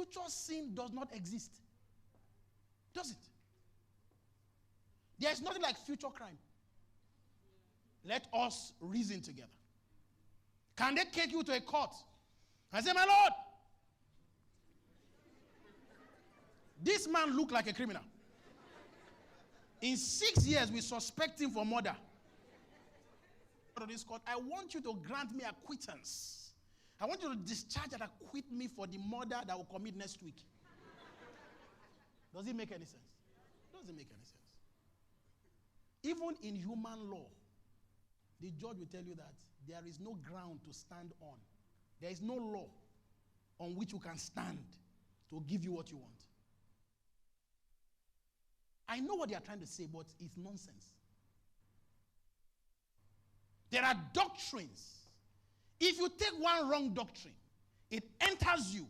future sin does not exist. Does it? There is nothing like future crime. Let us reason together. Can they take you to a court and say, my Lord, this man looked like a criminal. In 6 years, we suspect him for murder. This court, I want you to grant me acquittance. I want you to discharge and acquit me for the murder that will commit next week. Does it make any sense? Doesn't make any sense. Even in human law, the judge will tell you that there is no ground to stand on. There is no law on which you can stand to give you what you want. I know what they are trying to say, but it's nonsense. There are doctrines. If you take one wrong doctrine, it enters you.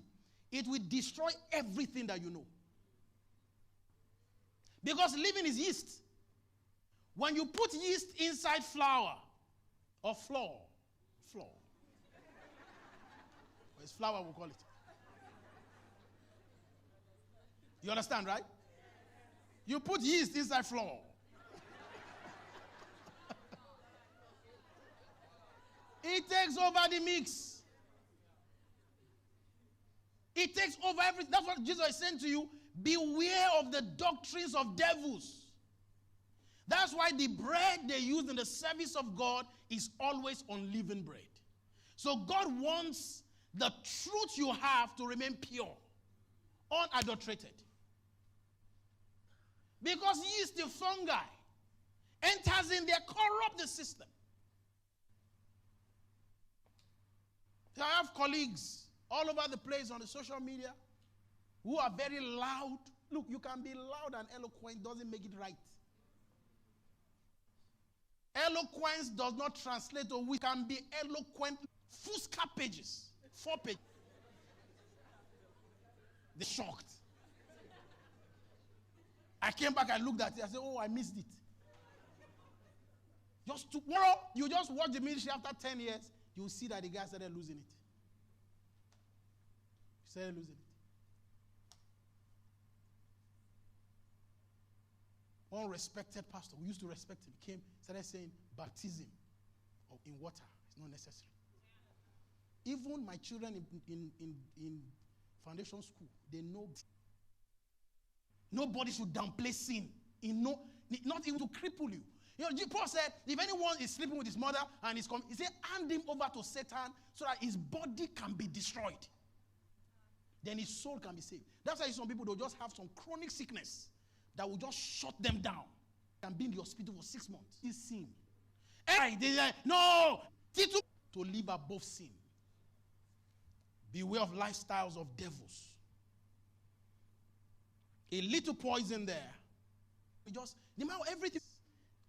It will destroy everything that you know. Because living is yeast. When you put yeast inside flour, or flour. It's flour, we'll call it. You understand, right? You put yeast inside flour. It takes over the mix. It takes over everything. That's what Jesus is saying to you. Beware of the doctrines of devils. That's why the bread they use in the service of God is always unleavened bread. So God wants the truth you have to remain pure, unadulterated. Because yeast, the fungi, enters in there, corrupt the system. So I have colleagues all over the place on the social media who are very loud. Look, you can be loud and eloquent, doesn't make it right. Eloquence does not translate to we can be eloquent. Fusca pages, 4 pages. They're shocked. I came back, I looked at it, I said, oh, I missed it. Just tomorrow, you just watch the ministry after 10 years, you'll see that the guy started losing it. He started losing it. One respected pastor, we used to respect him, started saying baptism in water is not necessary. Even my children in foundation school, they know nobody should downplay sin. Not even to cripple you. You know, Paul said, if anyone is sleeping with his mother and he said, hand him over to Satan so that his body can be destroyed. Then his soul can be saved. That's why some people, they'll just have some chronic sickness that will just shut them down and be in the hospital for 6 months. It's sin. No! To live above sin. Beware of lifestyles of devils. A little poison there. No matter everything,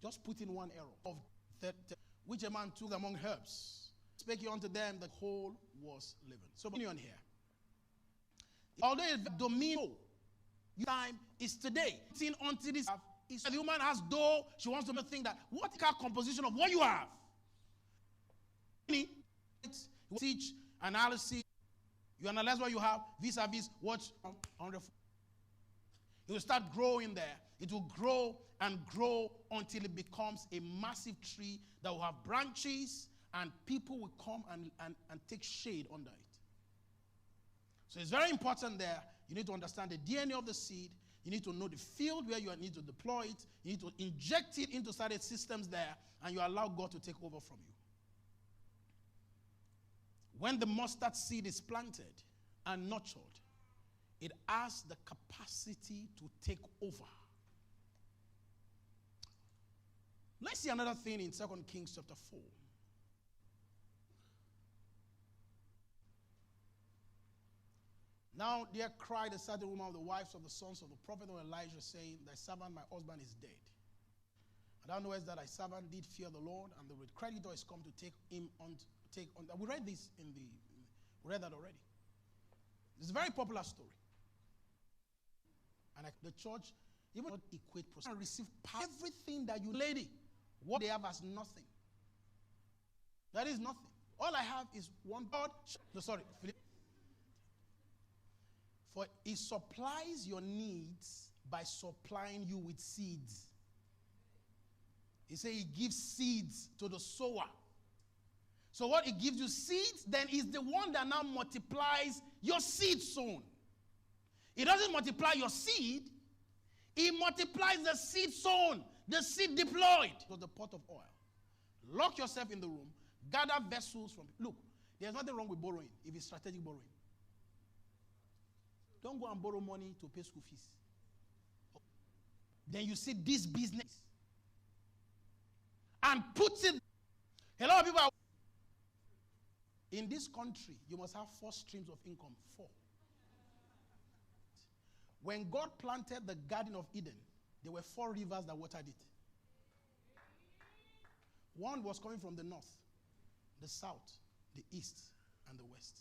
just put in one arrow of that which a man took among herbs. Spake he unto them, the whole was living. So on here. Although dominion time is today. Until this, if the woman has dough, she wants to think that what kind of composition of what you have. Teach, analysis, you analyze what you have, vis-a-vis what on the. It will start growing there. It will grow and grow until it becomes a massive tree that will have branches and people will come and take shade under it. So it's very important there. You need to understand the DNA of the seed. You need to know the field where you need to deploy it. You need to inject it into certain systems there, and you allow God to take over from you. When the mustard seed is planted and nurtured, it has the capacity to take over. Let's see another thing in 2 Kings chapter 4. Now there cried a certain woman of the wives of the sons of the prophet of Elijah, saying, thy servant, my husband, is dead. And thou knowest that thy servant did fear the Lord, and the creditor is come to take him on. We read this we read that already. It's a very popular story. And the church even not equate and receive everything that you lady. What they have as nothing. That is nothing. All I have is one God. No, sorry. For he supplies your needs by supplying you with seeds. He said he gives seeds to the sower. So what he gives you seeds, then is the one that now multiplies your seed sown. He doesn't multiply your seed. He multiplies the seed sown, the seed deployed. So the pot of oil. Lock yourself in the room. Gather vessels from. Look, there's nothing wrong with borrowing if it's strategic borrowing. Don't go and borrow money to pay school fees. Then you see this business and put it. A lot of people are. In this country, you must have 4 streams of income. 4. When God planted the Garden of Eden, there were 4 rivers that watered it. One was coming from the north, the south, the east, and the west.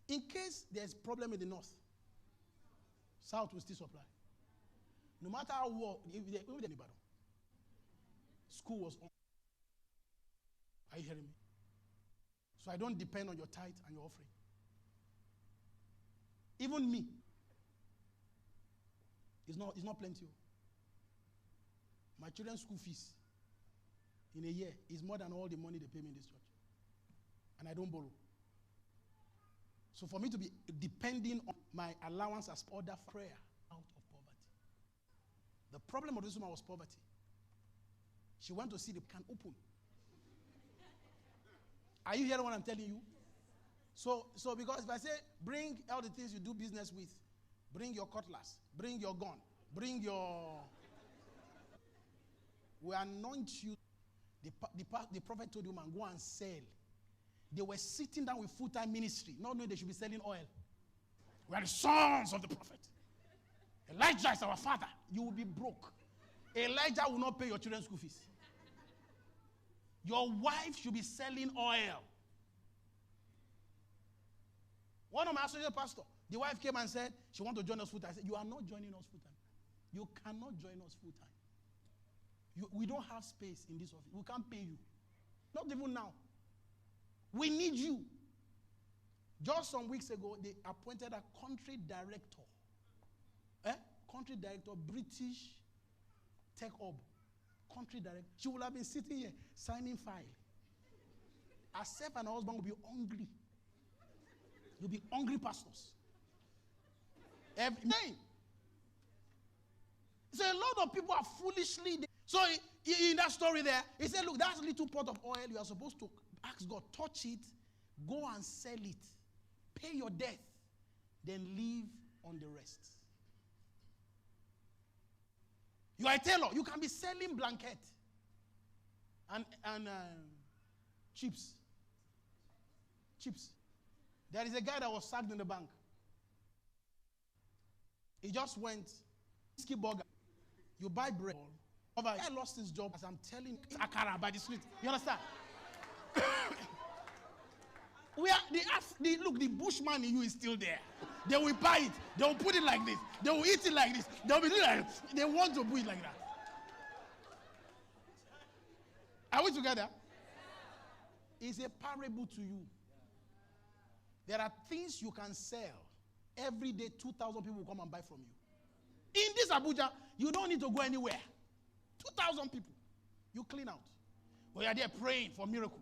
In case there's a problem in the north, south will still supply. No matter how war, school was on. Are you hearing me? So I don't depend on your tithe and your offering. Even me. It's not plenty. My children's school fees in a year is more than all the money they pay me in this church. And I don't borrow. So for me to be depending on my allowance as order for prayer out of poverty. The problem of this woman was poverty. She went to see the can open. Are you hearing what I'm telling you? So because if I say, bring all the things you do business with, bring your cutlass, bring your gun, bring your... We anoint you. The prophet told the woman, go and sell. They were sitting down with full-time ministry, not knowing they should be selling oil. We are the sons of the prophet. Elijah is our father. You will be broke. Elijah will not pay your children's school fees. Your wife should be selling oil. One of my associate pastors, the wife came and said she wants to join us full-time. I said, you are not joining us full-time. You cannot join us full-time. We don't have space in this office. We can't pay you. Not even now. We need you. Just some weeks ago, they appointed a country director. Country director, British Tech Hub. Country director. She would have been sitting here signing file. Herself and her husband will be hungry. You'll be hungry pastors. Every name. So a lot of people are foolishly. So in that story there, he said, look, that's a little pot of oil. You are supposed to ask God, touch it, go and sell it, pay your debt, then live on the rest. You are a tailor. You can be selling blanket and chips. Chips. There is a guy that was sacked in the bank. He just went, whiskey burger. You buy bread. I lost his job, as I'm telling you, akara by the street. You understand? Look, the bushman in you is still there. They will buy it. They will put it like this. They will eat it like this. They will be doing like this. They want to do it like that. Are we together? It's a parable to you. There are things you can sell. Every day, 2,000 people will come and buy from you. In this Abuja, you don't need to go anywhere. 2,000 people. You clean out. When you are there praying for miracle,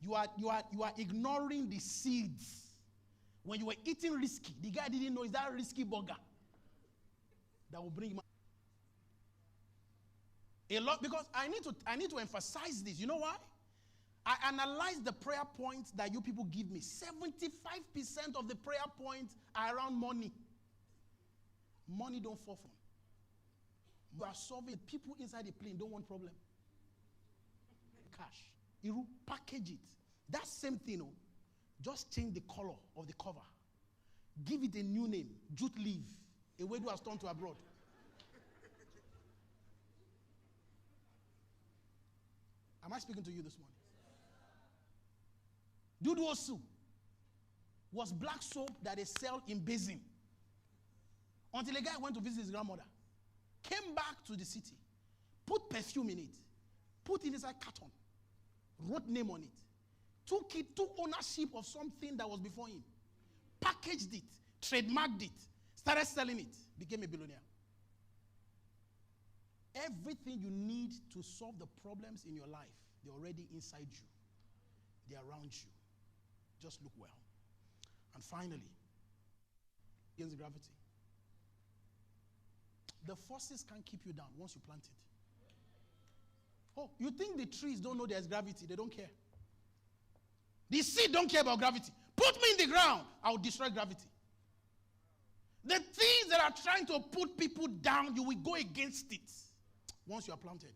you are ignoring the seeds. When you were eating risky, the guy didn't know it's that risky burger that will bring money. A lot, because I need to emphasize this. You know why? I analyze the prayer points that you people give me. 75% of the prayer points are around money. Money don't fall from. You are solving. People inside the plane don't want problem. Cash. You package it. That same thing, just change the color of the cover. Give it a new name. Jute leaf. A way to has turned to abroad. Am I speaking to you this morning? Dudu-Osu was black soap that they sell in basin. Until a guy went to visit his grandmother. Came back to the city. Put perfume in it. Put it inside carton. Wrote name on it. Took ownership of something that was before him. Packaged it. trademarked it, started selling it, became a billionaire. Everything you need to solve the problems in your life, they're already inside you. They're around you. Just look well. And finally, against gravity. The forces can't keep you down once you plant it. Oh, you think the trees don't know there's gravity? They don't care. The seed don't care about gravity. Put me in the ground, I'll destroy gravity. The things that are trying to put people down, you will go against it once you are planted.